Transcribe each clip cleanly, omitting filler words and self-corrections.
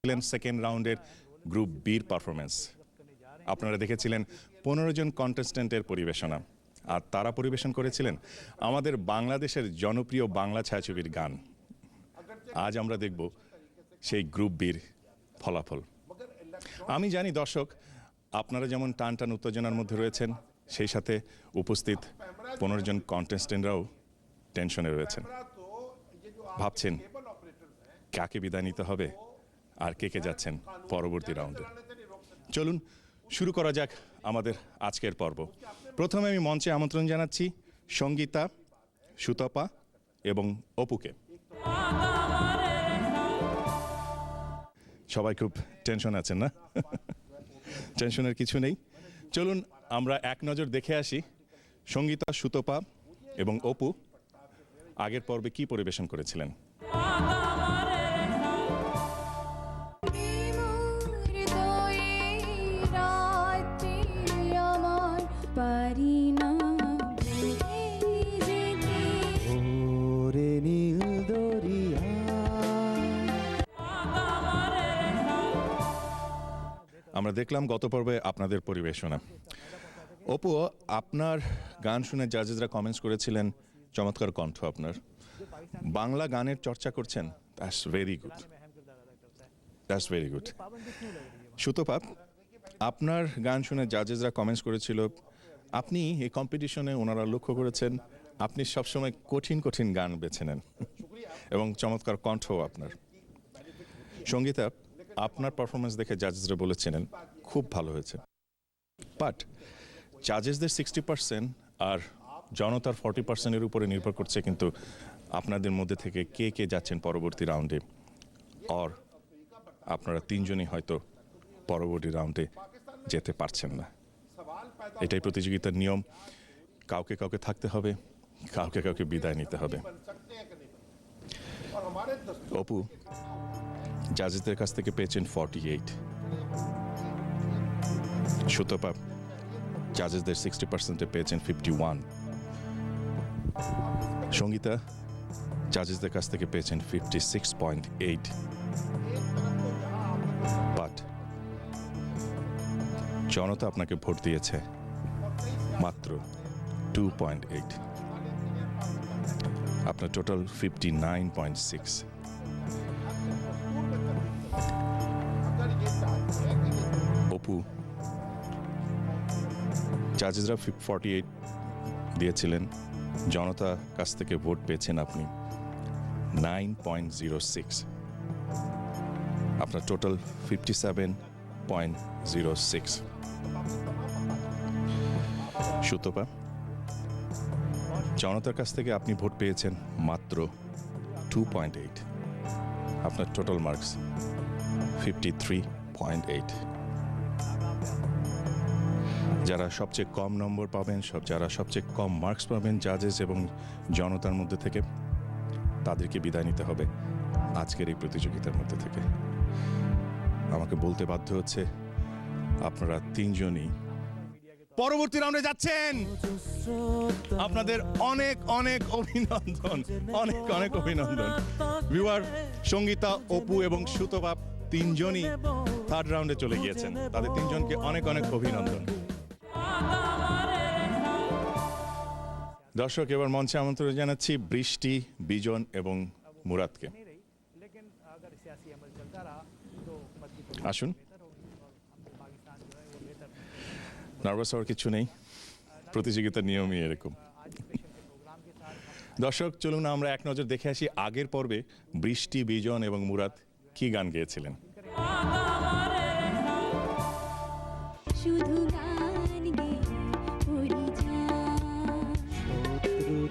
Second রাউন্ডের group বির performance. আপনারা দেখেছিলেন 15 জন কন্টেস্ট্যান্টের পরিবেশনা, আর তারা পরিবেশন করেছিলেন আমাদের বাংলাদেশের জনপ্রিয় বাংলা ছায়াছবির গান। আজ আমরা দেখব সেই গ্রুপ বির ফলাফল। আমি জানি দর্শক, আপনারা যেমন টান টান উত্তেজনার মধ্যে রয়েছেন, সেই সাথে উপস্থিত 15 জন কন্টেস্ট্যান্টরাও টেনশনে রয়েছেন, ভাবছেন কাকে বিদায় নিতে হবে আর কে কে যাচ্ছেন পরবর্তী রাউন্ডে। চলুন শুরু করা যাক আমাদের আজকের পর্ব। প্রথমে আমি মঞ্চে আমন্ত্রণ জানাচ্ছি সঙ্গীতা, সুতপা এবং অপুকে। সবাই খুব টেনশন আছেন না? টেনশনের কিছু নেই। চলুন আমরা এক নজর দেখে আসি সঙ্গীতা, সুতপা এবং অপু আগের পর্বে কি পরিবেশন করেছিলেন। আমরা দেখলাম গত পর্বে আপনাদের পরিবেশনা। অপু, আপনার গান শুনে জাজেসরা কমেন্টস করেছিলেন চমৎকার কণ্ঠ আপনার, বাংলা গানের চর্চা করছেন, that's very good, that's very good. Sutapa, আপনার গান শুনে জাজেসরা কমেন্টস করেছিল আপনি এই কম্পিটিশনে ওনারা লক্ষ্য করেছেন আপনি সবসময় কঠিন কঠিন গান বেছে নেন এবং চমৎকার কণ্ঠ আপনার। সঙ্গীতা, আপনার পারফরমেন্স দেখে জাজেসরা বলেছিলেন খুব ভালো হয়েছে, বাট জাজেসদের 60% আর জনতার 40%-এর উপরে নির্ভর করছে কিন্তু আপনাদের মধ্যে থেকে কে কে যাচ্ছেন পরবর্তী রাউন্ডে, আর আপনারা তিনজনই হয়তো পরবর্তী রাউন্ডে যেতে পারছেন না। এটাই প্রতিযোগিতার নিয়ম, কাউকে কাউকে থাকতে হবে, কাউকে কাউকে বিদায় নিতে হবে। অপু, জাজেসদের কাছ থেকে পেয়েছেন 48। সুতপা, জাজেসদের 60%-এ পেয়েছেন 51। সঙ্গীতা, জাজেসদের কাছ থেকে পেয়েছেন 56.8। বাট জনতা আপনাকে ভোট দিয়েছে মাত্র 2.8। আপনার টোটাল 59.6। অপু, জাজেসরা 48 দিয়েছিলেন, জনতা কাছ থেকে ভোট পেয়েছেন আপনি 9.06। আপনার টোটাল 57.06। সুতপা, জনতার কাছ থেকে আপনি ভোট পেয়েছেন মাত্র 2.8। আপনার টোটাল মার্কস 53.8। যারা সবচেয়ে কম নম্বর পাবেন, যারা সবচেয়ে কম মার্কস পাবেন জাজেস এবং জনতার মধ্যে থেকে, তাদেরকে বিদায় নিতে হবে আজকের এই প্রতিযোগিতার মধ্যে থেকে। আমাকে বলতে বাধ্য হচ্ছে আপনারা তিনজনই পরবর্তী রাউন্ডে যাচ্ছেন। আপনাদের অনেক অনেক অভিনন্দন, অনেক অনেক অভিনন্দন। ভিউয়ার, সঙ্গীতা, অপু এবং সুতপা তিনজনই থার্ড রাউন্ডে চলে গিয়েছেন। তাদের তিনজনকে অনেক অনেক অভিনন্দন। দর্শক, এবার মঞ্চে আমন্ত্রণ জানাচ্ছি বৃষ্টি, বিজন এবং মুরাদকে। আসুন। নার্ভাস হওয়ার কিছু নেই, প্রতিযোগিতার নিয়মই এরকম। দর্শক, চলুন আমরা এক নজর দেখে আসি আগের পর্বে বৃষ্টি, বিজন এবং মুরাদ কি গান গেয়েছিলেন।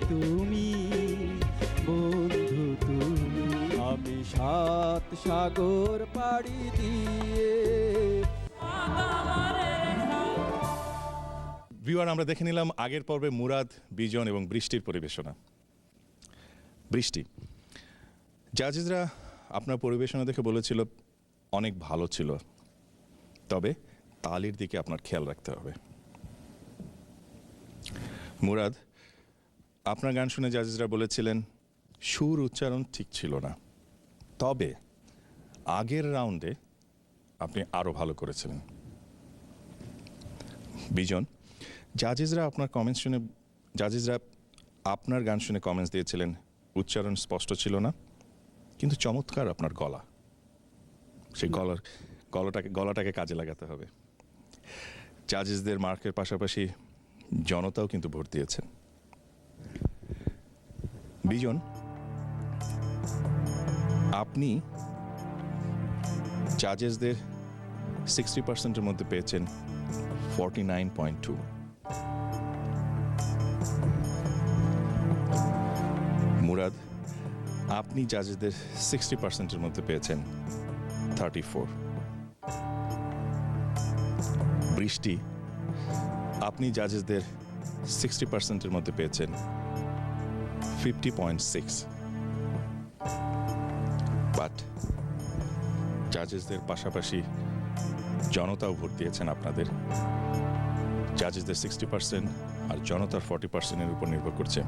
তুমি বন্ধু, তুমি আমি 7 সাগর পাড়ি দিয়ে। ভিউয়ার, আমরা দেখে নিলাম আগের পর্বে মুরাদ, বিজন এবং বৃষ্টির পরিবেশনা। বৃষ্টি, জাজেসরা আপনার পরিবেশনা দেখে বলেছিল অনেক ভালো ছিল, তবে তালির দিকে আপনার খেয়াল রাখতে হবে। মুরাদ, আপনার গান শুনে জাজেসরা বলেছিলেন সুর উচ্চারণ ঠিক ছিল না, তবে আগের রাউন্ডে আপনি আরও ভালো করেছিলেন। বিজন, জাজেসরা আপনার গান শুনে কমেন্টস দিয়েছিলেন উচ্চারণ স্পষ্ট ছিল না, কিন্তু চমৎকার আপনার গলা। সেই গলাটাকে কাজে লাগাতে হবে। জাজেসদের মার্কের পাশাপাশি জনতাও কিন্তু ভোট দিয়েছেন। বিজন, আপনি জাজেসদের 60%-এর মধ্যে পেয়েছেন 49.2। মুরাদ, আপনি জাজেসদের 60%-এর মধ্যে পেয়েছেন 34। বৃষ্টি, আপনি জাজেসদের 60%-এর মধ্যে পেয়েছেন 50.6। বাট জাজেসদের পাশাপাশি জনতাও ভোট দিয়েছেন আপনাদের। জাজেসদের 60% আর জনতার 40%-এর উপর নির্ভর করছে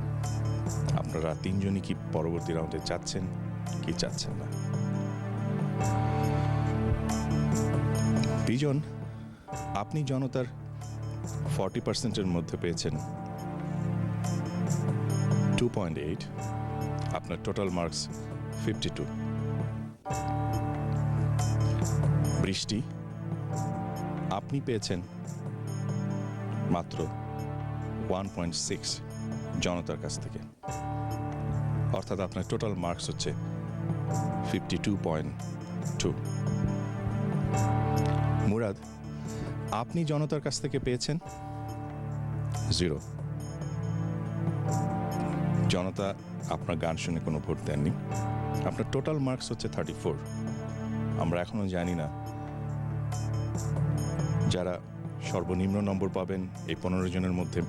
আপনারা তিনজনই কি পরবর্তী রাউন্ডে যাচ্ছেন কি চাচ্ছেন না। বিজন, আপনি জনতার 40%-এর মধ্যে পেয়েছেন 2.8। আপনার টোটাল মার্কস 52। বৃষ্টি, আপনি পেয়েছেন মাত্র 1.6 জনতার কাছ থেকে, অর্থাৎ আপনার টোটাল মার্কস হচ্ছে 52.2। মুরাদ, আপনি জনতার কাছ থেকে পেয়েছেন 0। জনতা আপনার গান শুনে কোনো ভোট দেননি। আপনার টোটাল মার্কস হচ্ছে 34। আমরা এখনো জানি না যারা সর্বনিম্ন নম্বর পাবেন এই 15 জনের মধ্যে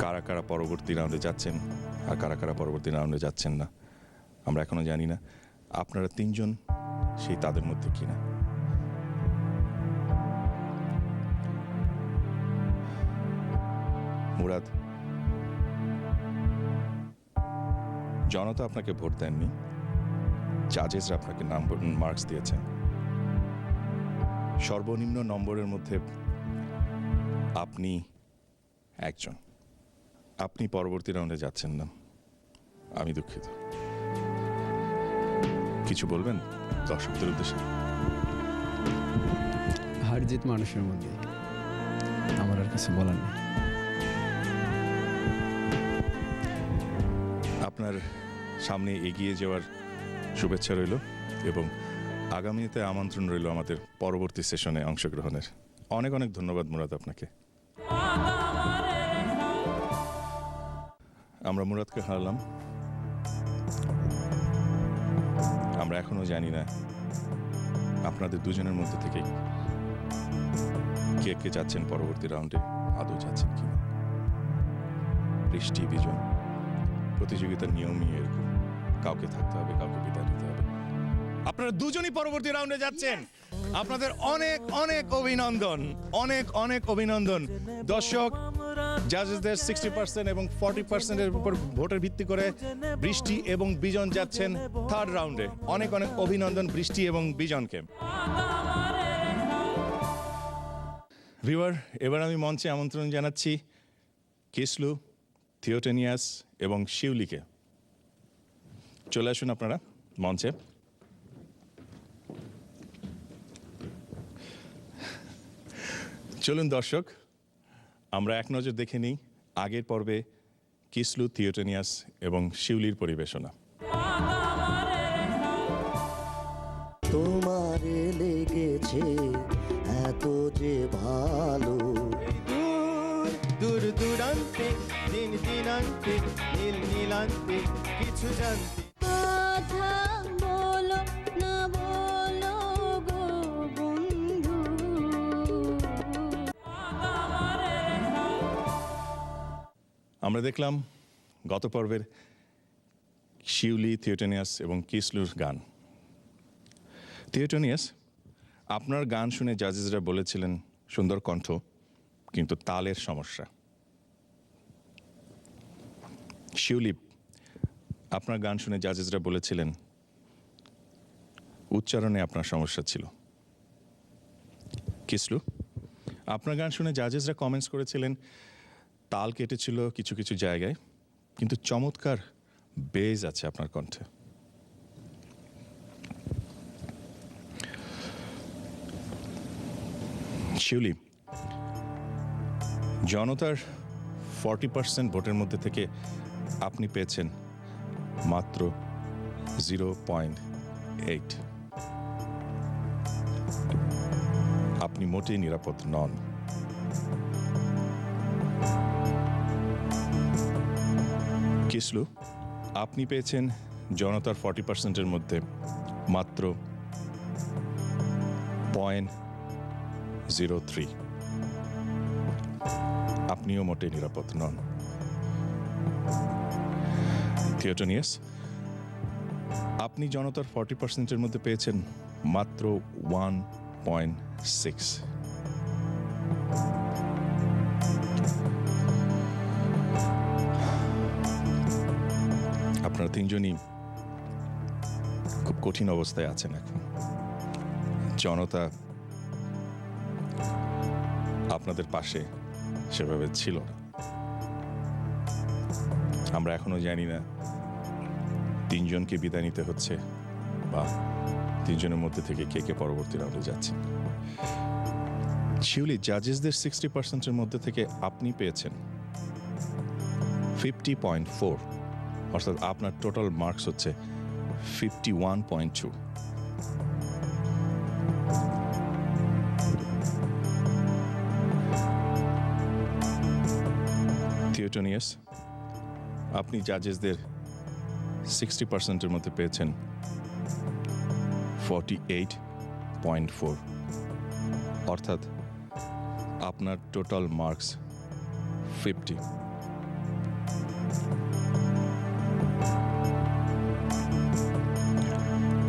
কারা কারা পরবর্তী রাউন্ডে যাচ্ছেন আর কারা কারা পরবর্তী রাউন্ডে যাচ্ছেন না। আমরা এখনো জানি না আপনারা তিনজন সেই তাদের মধ্যে কিনা। মুরাদ, জনতা আপনাকে ভোট দেননি, জাজেসরা আপনাকে মার্কস দিয়েছেন। সর্বনিম্ন নম্বরের মধ্যে আপনি একজন, আপনি পরবর্তী রাউন্ডে যাচ্ছেন না। আমি দুঃখিত। কিছু বলবেন দর্শকদের উদ্দেশ্যে? হার জিত মানুষের মধ্যে, আমার আর কিছু বলার নেই। আপনার সামনে এগিয়ে যাওয়ার শুভেচ্ছা রইল এবং আগামীতে আমন্ত্রণ রইল আমাদের পরবর্তী সেশনে অংশগ্রহণের। অনেক অনেক ধন্যবাদ মুরাদ আপনাকে। আমরা মুরাদকে হারালাম। আমরা এখনো জানি না আপনাদের দুজনের মধ্যে থেকে কে কে যাচ্ছেন পরবর্তী রাউন্ডে, আদৌ যাচ্ছেন কিনা। বৃষ্টি, বিজন, প্রতিযোগিতার নিয়মই এরকম, কাউকে থাকতে হবে, কাউকে বিদায় নিতে হবে। আপনারা দুজনই পরবর্তী রাউন্ডে যাচ্ছেন। আপনাদের অনেক অনেক অভিনন্দন, অনেক অনেক অভিনন্দন। দর্শক, জাজেসদের 60% এবং 40%-এর উপর ভোটের ভিত্তি করে বৃষ্টি এবং বিজন যাচ্ছেন থার্ড রাউন্ডে। অনেক অনেক অভিনন্দন বৃষ্টি এবং বিজনকে। ভিউয়ার, এবার আমি মঞ্চে আমন্ত্রণ জানাচ্ছি কিসলু, থিওটেনিয়াস এবং শিউলিকে। চলে আসুন আপনারা মঞ্চে। চলুন দর্শক, আমরা এক নজর দেখে নিই আগের পর্বে কিসলু, থিওটেনিয়াস এবং শিউলির পরিবেশনা। তোমারে লেগেছে এত যে ভালো, দূর দূরান্তে দিন দিনান্তে নীল নীলান্তে কিছু জানতে কথা বলো না বলো গো বন্ধু। আমরা দেখলাম গত পর্বের শিউলি, থিওটেনিয়াস এবং কিসলুর গান। থিওটেনিয়াস, আপনার গান শুনে জাজেসরা বলেছিলেন সুন্দর কণ্ঠ, কিন্তু তালের সমস্যা। শিউলি, আপনার গান শুনে জাজেসরা বলেছিলেন উচ্চারণে আপনার সমস্যা ছিল। কিসলু, আপনার গান শুনে জাজেসরা কমেন্টস করেছিলেন তাল কেটেছিল কিছু কিছু জায়গায়, কিন্তু চমৎকার বেজ আছে আপনার কণ্ঠে। শিউলি, জনতার 40% ভোটের মধ্যে থেকে আপনি পেয়েছেন মাত্র 0.8। আপনি মোটেই নিরাপদ নন। কিসলু, আপনি পেয়েছেন জনতার 40%-এর মধ্যে মাত্র 0.03। আপনিও মোটেই নিরাপদ নন। থিওটনিয়াস, আপনি জনতার 40%-এর মধ্যে পেয়েছেন মাত্র 1.6। আপনারা তিনজনই খুব কঠিন অবস্থায় আছেন এখন। জনতা আপনাদের পাশে সেভাবে ছিল না। আমরা এখনো জানি না তিনজনকে বিদায় নিতে হচ্ছে বা তিনজনের মধ্যে থেকে কে কে পরবর্তী রাউন্ডে যাচ্ছে। শিউলি, জাজেসদের 60%-এর মধ্যে থেকে আপনি পেয়েছেন 50.4, অর্থাৎ আপনার টোটাল মার্কস হচ্ছে 51.2। থিওটনিয়াস, আপনি জাজেসদের 60%-এর মধ্যে পেয়েছেন 48.4, অর্থাৎ আপনার টোটাল মার্কস 50।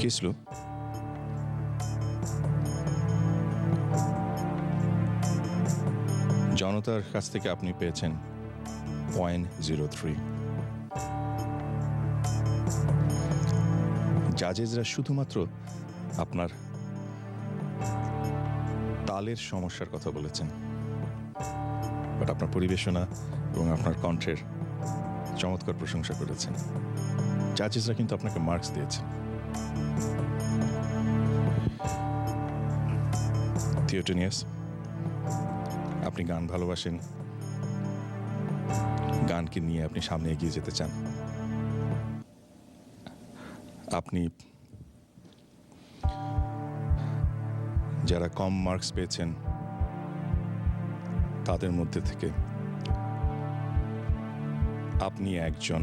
কিসলু, জনতার কাছ থেকে আপনি পেয়েছেন 0.03। জাজেসরা শুধুমাত্র আপনার তালের সমস্যার কথা বলেছেন, বাট আপনার পরিবেশনা এবং আপনার কণ্ঠের চমৎকার প্রশংসা করেছেন। জাজেসরা কিন্তু আপনাকে মার্কস দিয়েছেন। থিওটনিয়াস, আপনি গান ভালোবাসেন, গানকে নিয়ে আপনি সামনে এগিয়ে যেতে চান। আপনি যারা কম মার্কস পেয়েছেন তাদের মধ্যে থেকে আপনি একজন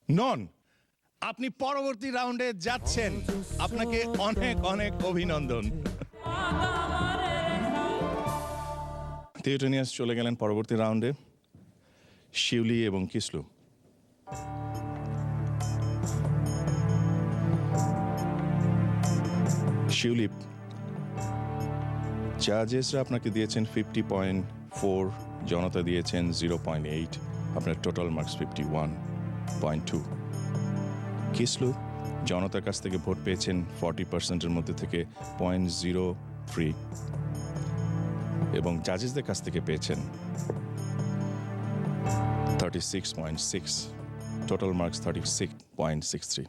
নন। আপনি পরবর্তী রাউন্ডে যাচ্ছেন। আপনাকে অনেক অনেক অভিনন্দন। থিওটনিয়াস চলে গেলেন পরবর্তী রাউন্ডে। শিউলি এবং কিসলু, শিউলি, জাজেসরা আপনাকে দিয়েছেন 50.4, জনতা দিয়েছেন 0.8, আপনার টোটাল মার্কস 51.2। কিসলু, জনতার কাছ থেকে ভোট পেয়েছেন 40%-এর মধ্যে থেকে 0.03 এবং জাজেসদের কাছ থেকে পেয়েছেন 36.6, টোটাল মার্কস 36.63।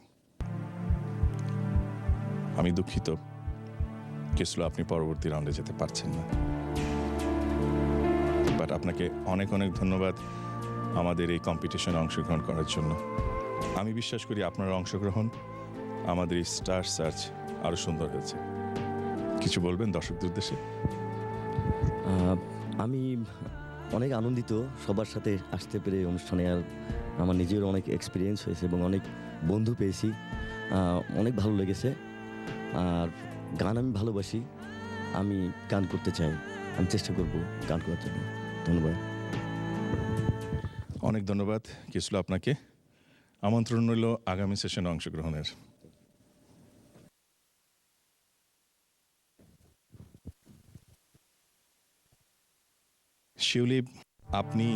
আমি দুঃখিত কিসলু, আপনি পরবর্তী রাউন্ডে যেতে পারছেন না, বাট আপনাকে অনেক অনেক ধন্যবাদ আমাদের এই কম্পিটিশনে অংশগ্রহণ করার জন্য। আমি বিশ্বাস করি আপনার অংশগ্রহণ আমাদের এই স্টার সার্চ আরো সুন্দর হয়েছে। কিছু বলবেন দর্শকদের উদ্দেশ্যে? আমি অনেক আনন্দিত সবার সাথে আসতে পেরে অনুষ্ঠানে। আর আমার নিজের অনেক এক্সপিরিয়েন্স হয়েছে এবং অনেক বন্ধু পেয়েছি, অনেক ভালো লেগেছে। আর গান আমি ভালোবাসি, আমি গান করতে চাই, আমি চেষ্টা করব গান করার জন্য। ধন্যবাদ। অনেক ধন্যবাদ কিসলু, আপনাকে আমন্ত্রণ রইল আগামী সেশনে অংশগ্রহণের। শিউলি, আপনি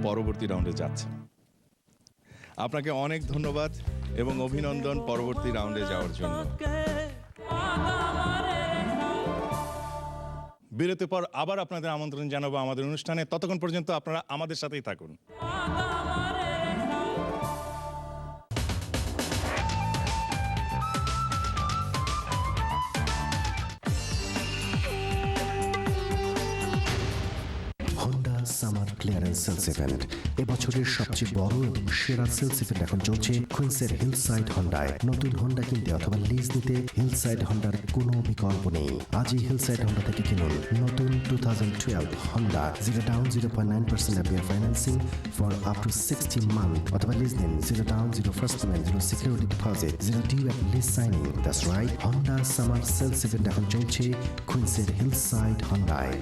পরবর্তী রাউন্ডে যাচ্ছেন। আপনাকে অনেক ধন্যবাদ। এবং অভিনন্দন পরবর্তী রাউন্ডে যাওয়ার জন্য। বিরতির পর আবার আপনাদের আমন্ত্রণ জানাবো আমাদের অনুষ্ঠানে। ততক্ষণ পর্যন্ত আপনারা আমাদের সাথেই থাকুন। Honda summer clearance sales event এবছরের সবচেয়ে বড় এবং সেরা সেলস ইভেন্ট এখন চলছে কুইন্সের হিলসাইড হন্ডায়। নতুন হন্ডা কিনতে অথবা লিজ নিতে হিলসাইড হন্ডার কোনো বিকল্প নেই। আজই হিলসাইড হন্ডা থেকে কিনুন নতুন 2012 Honda 0 down 0.9% APR financing for up to 60 month অথবা লিজ নিন 0 down 0 first payment 0 security deposit 0 due at lease signing. That's right, Honda summer sales event এখন চলছে কুইন্সের হিলসাইড হন্ডায়।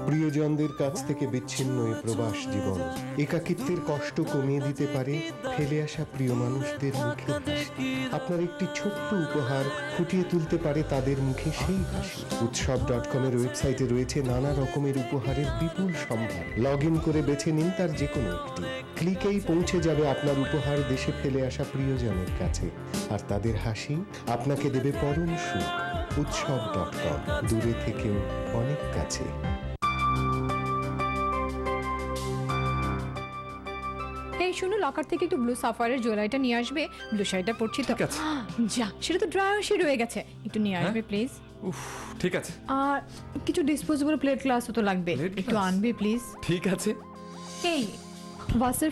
প্রিয়জনদের কাছ থেকে বিচ্ছিন্ন এই প্রবাস জীবন একাকিত্বের কষ্ট কমিয়ে দিতে পারে ফেলে আসা প্রিয় মানুষদের মুখে হাসি। আপনার একটি ছোট্ট উপহার ফুটিয়ে তুলতে পারে তাদের মুখে সেই হাসি। উৎসব.com এর ওয়েবসাইটে রয়েছে নানা রকমের উপহারের বিপুল সম্ভার। লগ ইন করে বেছে নিন তার যে কোনো একটি। ক্লিকেই পৌঁছে যাবে আপনার উপহার দেশে ফেলে আসা প্রিয়জনের কাছে, আর তাদের হাসি আপনাকে দেবে পরম সুখ। উৎসব.com, দূরে থেকেও অনেক কাছে। এই শুনো, লকার থেকে একটু ব্লু সাফারের জুয়েলারিটা নিয়ে আসবে। ব্লু শাড়িটা পরছি তো। যা, সেটা তো ড্রায়ারশি রয়ে গেছে, একটু নিয়ে আসবে প্লিজ। উফ, ঠিক আছে। আর কিছু ডিসপোজেবল প্লেট গ্লাসও তো লাগবে, একটু আনবে প্লিজ। ঠিক আছে। এই ভাসের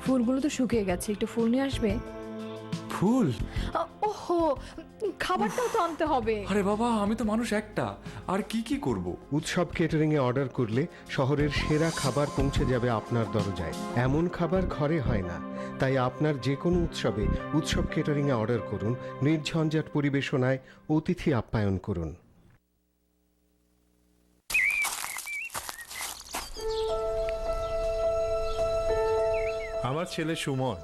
ফুলগুলো তো শুকিয়ে গেছে, একটু ফুল নিয়ে আসবে। ফুল? ওহো, খাবারটাও তো আনতে হবে। আরে বাবা, আমি তো মানুষ একটা, আর কি করব? উৎসব কেটারিং এ অর্ডার করলে শহরের সেরা খাবার পৌঁছে যাবে আপনার দরজায়। এমন খাবার ঘরে হয় না, তাই আপনার যে কোনো উৎসবে উৎসব কেটারিং এ অর্ডার করুন। নির্ঝঞ্ঝাট পরিবেশনায় অতিথি আপ্যায়ন করুন। আমার ছেলে সুমন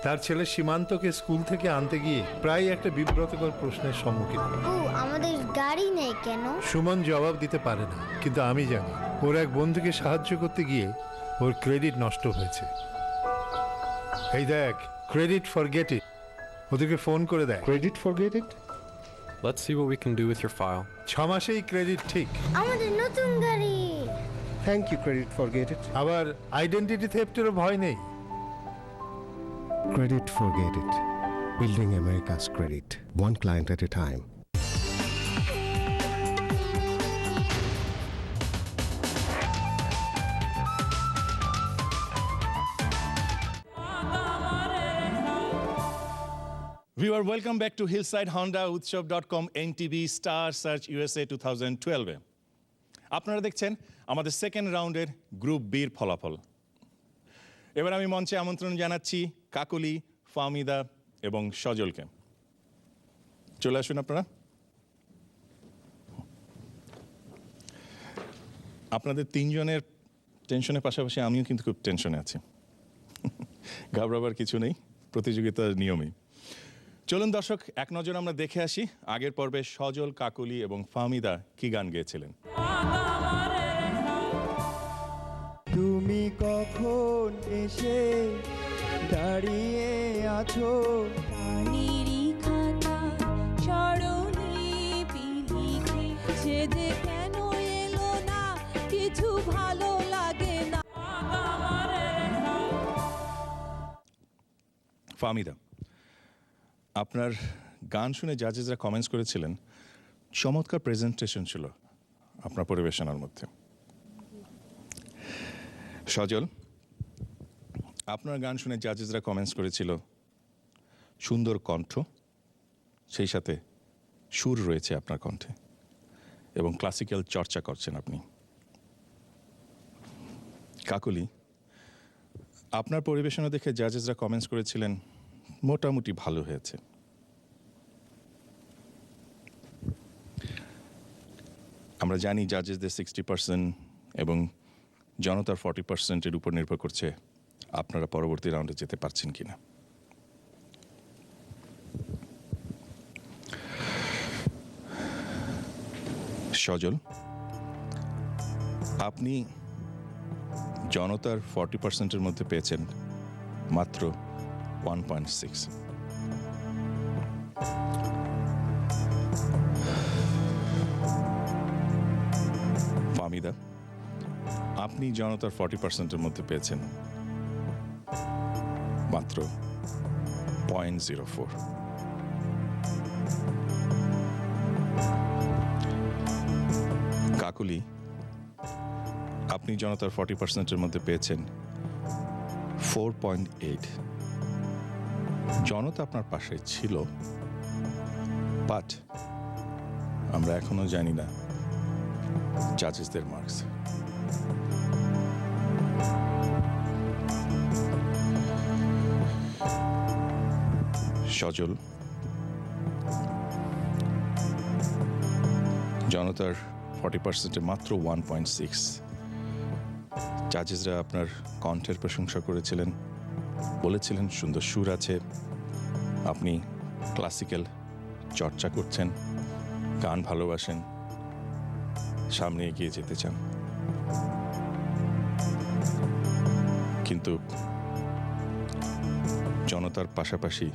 তার ছেলে সীমান্তকে স্কুল থেকে আনতে গিয়ে প্রায় একটা বিব্রতকর প্রশ্নের সম্মুখীন। ও, আমাদের গাড়ি নেই কেন? সুমন জবাব দিতে পারে না, কিন্তু আমি জানি ওর এক বন্ধুকে সাহায্য করতে গিয়ে ওর ক্রেডিট নষ্ট হয়েছে। এই দেখ, ক্রেডিট ফরগেট ইট, ওদেরকে ফোন করে দেয়। Credit forget it? Let's see what we can do with your file. 6 মাসেই ক্রেডিট ঠিক। আমাদের নতুন গাড়ি। Thank you credit forget it. আবার আইডেন্টিটি থেফটেরও ভয় নেই। Credit forget it. Building America's credit, one client at a time. Viewer, welcome back to Hillside Honda, Utshab.com, NTV, Star Search USA 2012 এ আপনারা দেখছেন আমাদের সেকেন্ড রাউন্ডের গ্রুপ বির ফলাফল। এবার আমি মঞ্চে আমন্ত্রণ জানাচ্ছি কাকলি, ফাহমিদা এবং সজলকে। চলে আসুন আপনারা। আপনাদের তিনজনের টেনশনের পাশাপাশি আমিও কিন্তু খুব টেনশনে আছি। ঘাবড়াবার কিছু নেই, প্রতিযোগিতার নিয়মেই। চলুন দর্শক, এক নজর আমরা দেখে আসি আগের পর্বে সজল, কাকলি এবং ফাহমিদা কি গান গেয়েছিলেন। তুমি কখন এসে দাঁড়িয়ে আছো, পানিরই খাতা স্মরণীপি লিখে, সে যে কেন এলো না, কিছু ভালো লাগে না। ফাহমিদা, আপনার গান শুনে জাজেসরা কমেন্টস করেছিলেন চমৎকার প্রেজেন্টেশন ছিল আপনার পরিবেশনার মধ্যে। সজল, আপনার গান শুনে জাজেসরা কমেন্টস করেছিল সুন্দর কণ্ঠ, সেই সাথে সুর রয়েছে আপনার কণ্ঠে এবং ক্লাসিক্যাল চর্চা করছেন আপনি। কাকলি, আপনার পরিবেশনা দেখে জাজেসরা কমেন্টস করেছিলেন মোটামুটি ভালো হয়েছে। আমরা জানি জাজেসদের 60% এবং জনতার 40%-এর উপর নির্ভর করছে আপনারা পরবর্তী রাউন্ডে যেতে পারছেন কিনা। সজল, আপনি জনতার 40%-এর মধ্যে পেয়েছেন মাত্র 1.6। ফাহমিদা, আপনি জনতার 40%-এর মধ্যে পেয়েছেন মাত্র 0.04। কাকুলি, আপনি জনতার 40%-এর মধ্যে পেয়েছেন 4.8। জনতা আপনার পাশে ছিল, বাট আমরা এখনো জানি না জাজেসদের মার্কস। সজল, জনতার 40%-এ মাত্র 1.6। জাজেসরা আপনার কণ্ঠের প্রশংসা করেছিলেন, বলেছিলেন সুন্দর সুর আছে, আপনি ক্লাসিক্যাল চর্চা করছেন, গান ভালোবাসেন, সামনে এগিয়ে যেতে চান। কিন্তু জনতার পাশাপাশি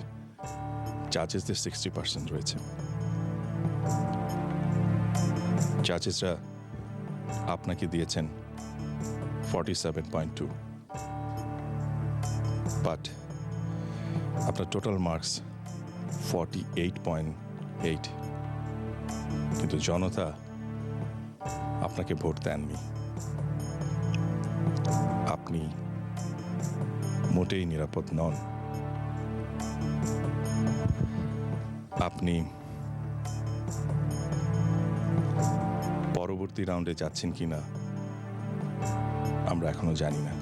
জাজেসদের 60% রয়েছে। জাজেসরা আপনাকে দিয়েছেন 47.2, বাট আপনার টোটাল মার্কস 48.8। কিন্তু জনতা আপনাকে ভোট দেননি। আপনি মোটেই নিরাপদ নন। আপনি পরবর্তী রাউন্ডে যাচ্ছেন কিনা আমরা এখনো জানি না।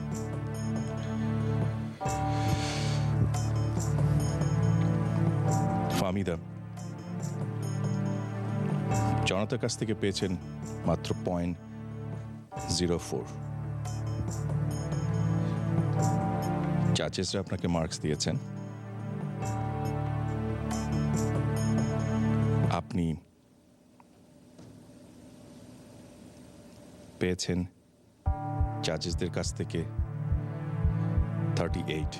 ফাহমিদা, জনতার কাছ থেকে পেয়েছেন মাত্র 0.04। জাজেসরা আপনাকে মার্কস দিয়েছেন, আপনি পেয়েছেন জাজেসদের কাছ থেকে 38।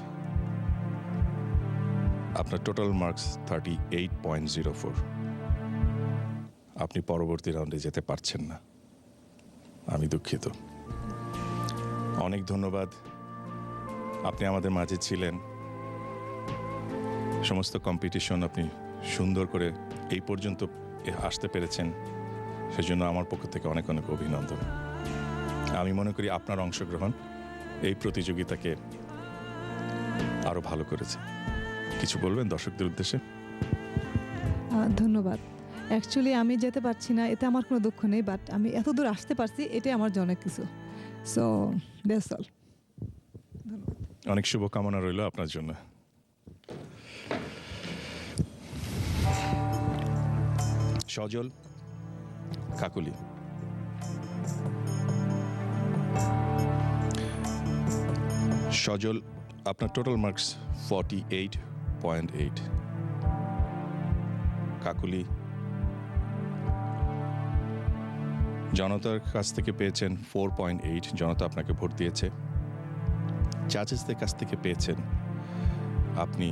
আপনার টোটাল মার্কস 38.04। আপনি পরবর্তী রাউন্ডে যেতে পারছেন না, আমি দুঃখিত। অনেক ধন্যবাদ, আপনি আমাদের মাঝে ছিলেন। সমস্ত কম্পিটিশন আপনি সুন্দর করে এই পর্যন্ত আসতে পেরেছেন, সেজন্য আমার পক্ষ থেকে অনেক অনেক অভিনন্দন। আমি মনে করি আপনার অংশগ্রহণ এই প্রতিযোগিতাকে আরো ভালো করেছে। কিছু বলবেন দর্শকদের উদ্দেশ্যে? ধন্যবাদ। অ্যাকচুয়ালি আমি যেতে পারছি না, এতে আমার কোনো দুঃখ নেই, বাট আমি এত দূর আসতে পারছি, এটাই আমার জন্য কিছু। So that's all. অনেক শুভকামনা রইল আপনার জন্য। সজল, কাকুলি, সজল, আপনার টোটাল মার্কস 48.8। কাকুলি, জনতার কাছ থেকে পেয়েছেন 4.8। জনতা আপনাকে ভোট দিয়েছে। জাজেসদের কাছ থেকে পেয়েছেন আপনি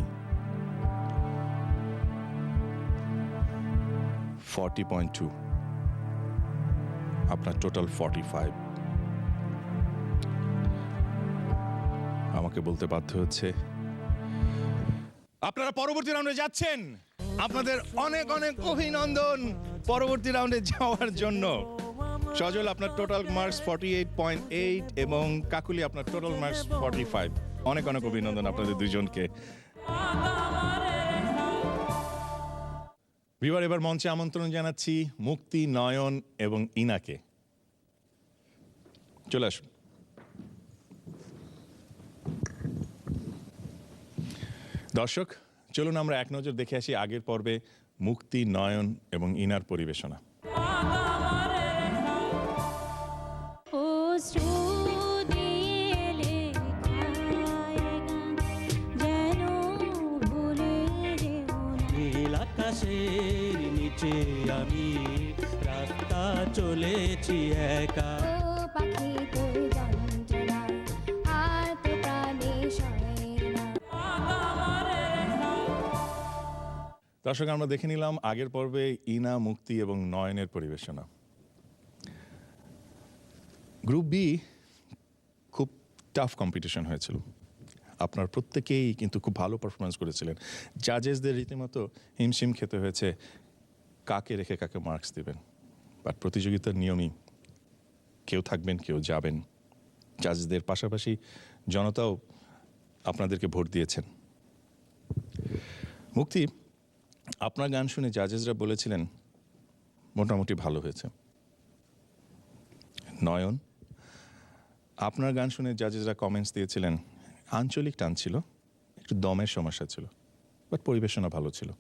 40.2। আপনার টোটাল 45। আমাকে বলতে বাধ্য হচ্ছে আপনারা পরবর্তী রাউন্ডে যাচ্ছেন। আপনাদের অনেক অনেক অভিনন্দন পরবর্তী রাউন্ডে যাওয়ার জন্য। সজল, আপনার টোটাল মার্কস 48.8 এবং কাকুলি আপনার টোটাল মার্কস 45। অনেক অনেক অভিনন্দন আপনাদের দুইজনকে। এবার মঞ্চে আমন্ত্রণ জানাচ্ছি মুক্তি, নয়ন এবং ইনাকে। চলে আসুন। দর্শক, চলুন আমরা এক নজর দেখে আসি আগের পর্বে মুক্তি, নয়ন এবং ইনার পরিবেশনা। আকাশের নিচে আমি রাস্তা চলেছি একা, পাখি তোর যন্ত্রণা আর তো প্রাণে সরে না, দর্শক, আমরা দেখে নিলাম আগের পর্বে ইনা, মুক্তি এবং নয়নের পরিবেশনা। গ্রুপ বি খুব টাফ কম্পিটিশন হয়েছিল। আপনার প্রত্যেকেই কিন্তু খুব ভালো পারফরমেন্স করেছিলেন। জাজেসদের রীতিমতো হিমশিম খেতে হয়েছে কাকে রেখে কাকে মার্কস দিবেন। বাট প্রতিযোগিতার নিয়মই কেউ থাকবেন কেউ যাবেন। জাজেসদের পাশাপাশি জনতাও আপনাদেরকে ভোট দিয়েছেন। মুক্তি, আপনার গান শুনে জাজেসরা বলেছিলেন মোটামুটি ভালো হয়েছে। নয়ন, আপনার গান শুনে জাজেসরা কমেন্টস দিয়েছিলেন আঞ্চলিক টান ছিল, একটু দমের সমস্যা ছিল, বাট পরিবেশনা ভালো ছিল।